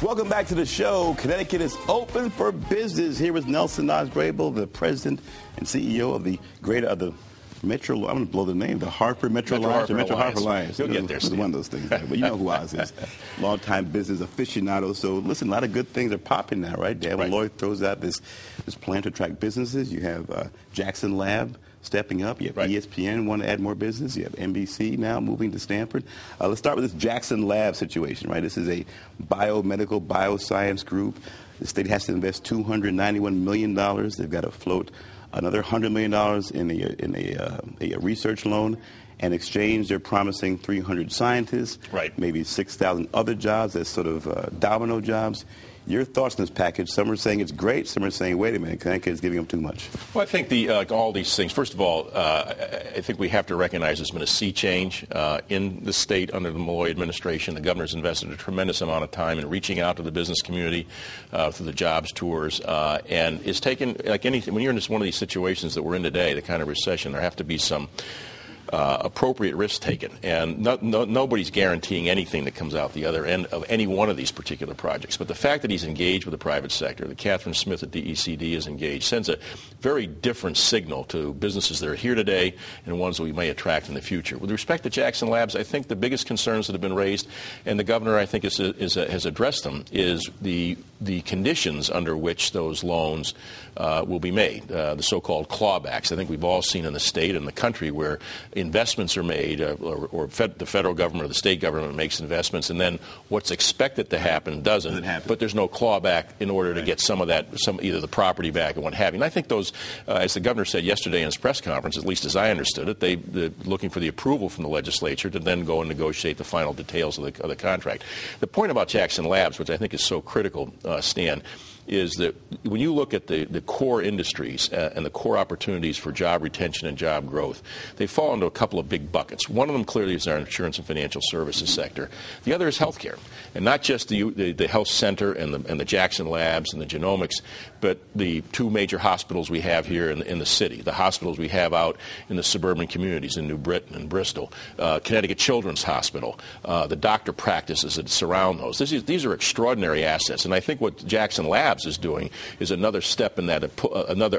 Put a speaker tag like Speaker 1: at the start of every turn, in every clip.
Speaker 1: Welcome back to the show. Connecticut is open for business. Here is Nelson Greibel, the president and CEO of the Metro. I'm going to blow the name. The Hartford Metro Alliance. Metro Hartford Alliance.
Speaker 2: You'll get there.
Speaker 1: It's one of those things. Right? But you know who Oz is. Long-time business aficionado. So listen, a lot of good things are popping now, right? Dan Lloyd throws out this plan to attract businesses. You have Jackson Lab stepping up. You have ESPN want to add more business. You have NBC now moving to Stanford. Let's start with this Jackson Lab situation, right? This is a biomedical bioscience group. The state has to invest $291 million. They've got to float another $100 million in a research loan. In exchange, they're promising 300 scientists, maybe 6,000 other jobs as sort of domino jobs. Your thoughts on this package? Some are saying it's great. Some are saying, wait a minute, Connecticut is giving them too much.
Speaker 2: Well, I think all these things, first of all, I think we have to recognize there's been a sea change in the state under the Malloy administration. The governor's invested a tremendous amount of time in reaching out to the business community through the jobs tours. And it's taken, like anything, when you're in one of these situations that we're in today, the kind of recession, there have to be some appropriate risk taken, and nobody's guaranteeing anything that comes out the other end of any one of these particular projects. But the fact that he's engaged with the private sector, that Catherine Smith at DECD is engaged, sends a very different signal to businesses that are here today and ones that we may attract in the future. With respect to Jackson Labs, I think the biggest concerns that have been raised, and the governor I think has addressed them, is the conditions under which those loans will be made, the so-called clawbacks. I think we've all seen in the state and the country where investments are made, or the federal government or the state government makes investments, and then what's expected to happen doesn't. But there's no clawback in order to get some of that, either the property back or what have you. And I think those, as the governor said yesterday in his press conference, at least as I understood it, they're looking for the approval from the legislature to then go and negotiate the final details of the contract. The point about Jackson Labs, which I think is so critical, Stan, is that when you look at the core industries and the core opportunities for job retention and job growth, they fall into a couple of big buckets. One of them clearly is our insurance and financial services sector. The other is healthcare, and not just the health center and the Jackson Labs and the genomics, but the two major hospitals we have here in the city, the hospitals we have out in the suburban communities in New Britain and Bristol, Connecticut Children's Hospital, the doctor practices that surround those. These are extraordinary assets, and I think what Jackson Labs is doing is another step in that,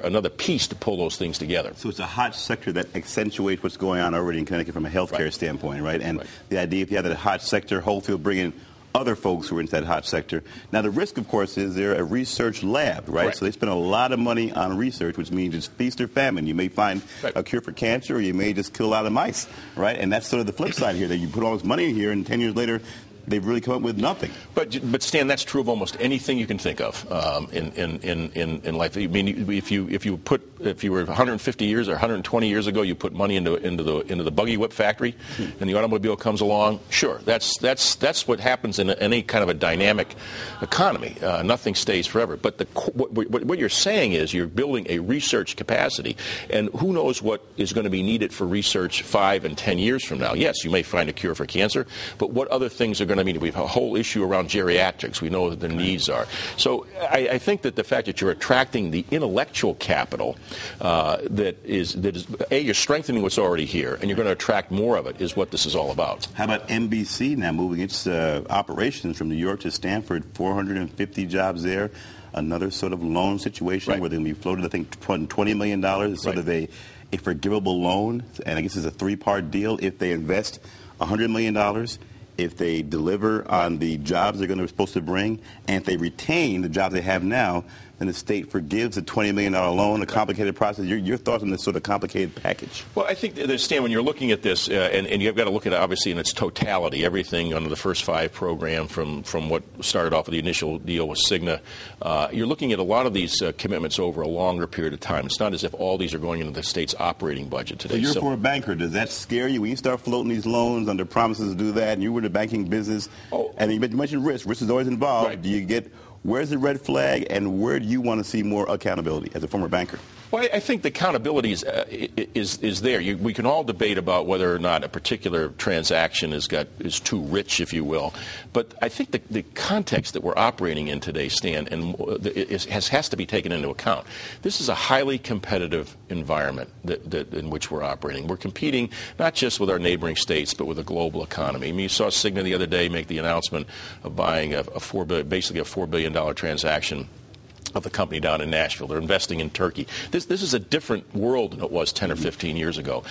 Speaker 2: another piece to pull those things together.
Speaker 1: So it's a hot sector that accentuates what's going on already in Connecticut from a healthcare standpoint, right? And the idea, if you have that hot sector, hopefully will bring in other folks who are into that hot sector. Now, the risk, of course, is they're a research lab, right? So they spend a lot of money on research, which means it's feast or famine. You may find a cure for cancer, or you may just kill a lot of mice, right? And that's sort of the flip side here, that you put all this money in here, and 10 years later, they've really come up with nothing.
Speaker 2: But Stan, that's true of almost anything you can think of in life. I mean, if you were 150 years or 120 years ago, you put money into the buggy whip factory, and the automobile comes along. Sure, that's what happens in any kind of a dynamic economy. Nothing stays forever. But what you're saying is you're building a research capacity, and who knows what is going to be needed for research 5 and 10 years from now. Yes, you may find a cure for cancer, but what other things are going to mean? We have a whole issue around geriatrics. We know what the needs are. So I think that the fact that you're attracting the intellectual capital that is you're strengthening what's already here, and you're going to attract more of it, is what this is all about.
Speaker 1: How about NBC now moving its operations from New York to Stanford, 450 jobs there, another sort of loan situation where they're going to be floated, I think, $20 million. It's sort of a forgivable loan, and I guess it's a 3-part deal. If they invest $100 million, if they deliver on the jobs they're supposed to bring, and if they retain the jobs they have now, then the state forgives a $20 million loan, a complicated process. Your thoughts on this sort of complicated package?
Speaker 2: Well, I think, Stan, when you're looking at this, and you've got to look at it, obviously, in its totality, everything under the First Five program from what started off with the initial deal with Cigna, you're looking at a lot of these commitments over a longer period of time. It's not as if all these are going into the state's operating budget today.
Speaker 1: So you're for a banker. Does that scare you when you start floating these loans under promises to do that, and you were in the banking business, and you mentioned risk. Risk is always involved. Do you get... Where's the red flag, and where do you want to see more accountability as a former banker?
Speaker 2: Well, I think the accountability is there. We can all debate about whether or not a particular transaction is too rich, if you will. But I think the context that we're operating in today, Stan, and has to be taken into account. This is a highly competitive environment in which we're operating. We're competing not just with our neighboring states, but with a global economy. I mean, you saw Cigna the other day make the announcement of buying basically a $4 billion transaction of the company down in Nashville. They're investing in Turkey. This is a different world than it was 10 or 15 years ago.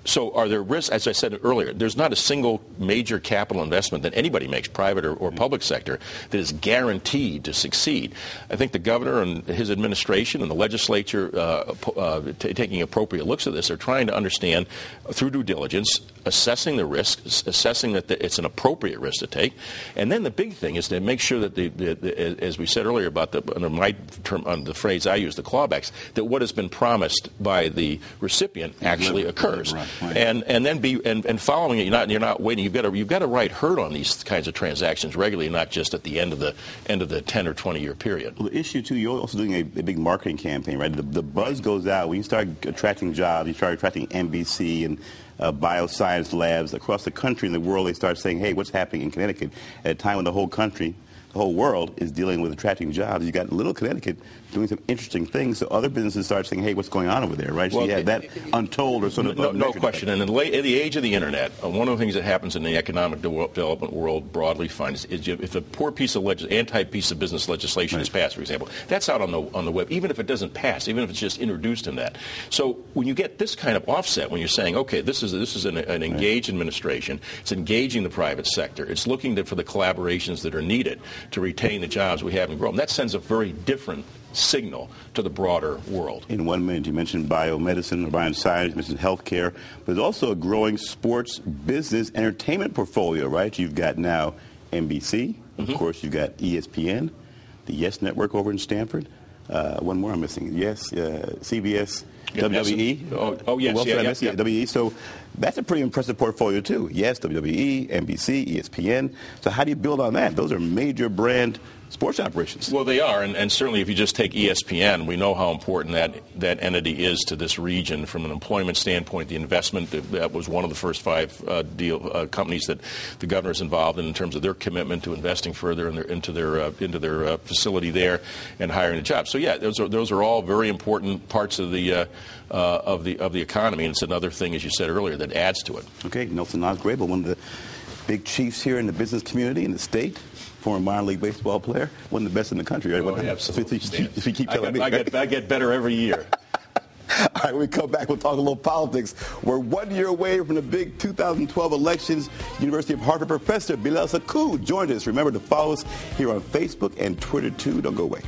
Speaker 2: So are there risks? As I said earlier, there's not a single major capital investment that anybody makes, private or public sector, that is guaranteed to succeed. I think the governor and his administration and the legislature taking appropriate looks at this are trying to understand through due diligence, assessing the risks, assessing that it's an appropriate risk to take. And then the big thing is to make sure that, as we said earlier about under my term, on the phrase I use, the clawbacks, that what has been promised by the recipient actually occurs. Right. And then following it, you're not waiting. You've got to write herd on these kinds of transactions regularly, not just at the end of the 10 or 20 year period.
Speaker 1: Well, the issue too, you're also doing a big marketing campaign, right? The buzz goes out when you start attracting jobs. You start attracting NBC and bioscience labs across the country and the world. They start saying, "Hey, what's happening in Connecticut?" At a time when the whole country, the whole world is dealing with attracting jobs. You got little Connecticut doing some interesting things, so other businesses start saying, "Hey, what's going on over there?" Right? So you have that untold or sort of
Speaker 2: no question. And in the age of the internet, one of the things that happens in the economic development world broadly is if a poor piece of anti-piece of business legislation is passed, for example, that's out on the web. Even if it doesn't pass, even if it's just introduced in that. So when you get this kind of offset, when you're saying, okay, this is an engaged administration, it's engaging the private sector, it's looking for the collaborations that are needed to retain the jobs we have and grow them, that sends a very different signal to the broader world.
Speaker 1: In 1 minute, you mentioned biomedicine or bioscience, you mentioned healthcare, but there's also a growing sports, business, entertainment portfolio, right? You've got now NBC, of course, you've got ESPN, the Yes Network over in Stamford. One more I'm missing. Yes, CBS, WWE.
Speaker 2: Yes,
Speaker 1: WWE. So that's a pretty impressive portfolio, too. Yes, WWE, NBC, ESPN. So how do you build on that? Those are major brand sports operations.
Speaker 2: Well, they are, and certainly if you just take ESPN, we know how important that entity is to this region from an employment standpoint. The investment, that was one of the first 5 companies that the governor's involved in terms of their commitment to investing further into their facility there and hiring a job. So yeah, those are all very important parts of the economy, and it's another thing, as you said earlier, that adds to it.
Speaker 1: Okay, Nelson Greibel, one of the big chiefs here in the business community in the state. Former minor league baseball player, one of the best in the country. Right?
Speaker 2: Oh, absolutely.
Speaker 1: If you keep telling me.
Speaker 2: I get better every year.
Speaker 1: All right, when we come back, we'll talk a little politics. We're 1 year away from the big 2012 elections. University of Hartford professor Bilal Sakou joined us. Remember to follow us here on Facebook and Twitter, too. Don't go away.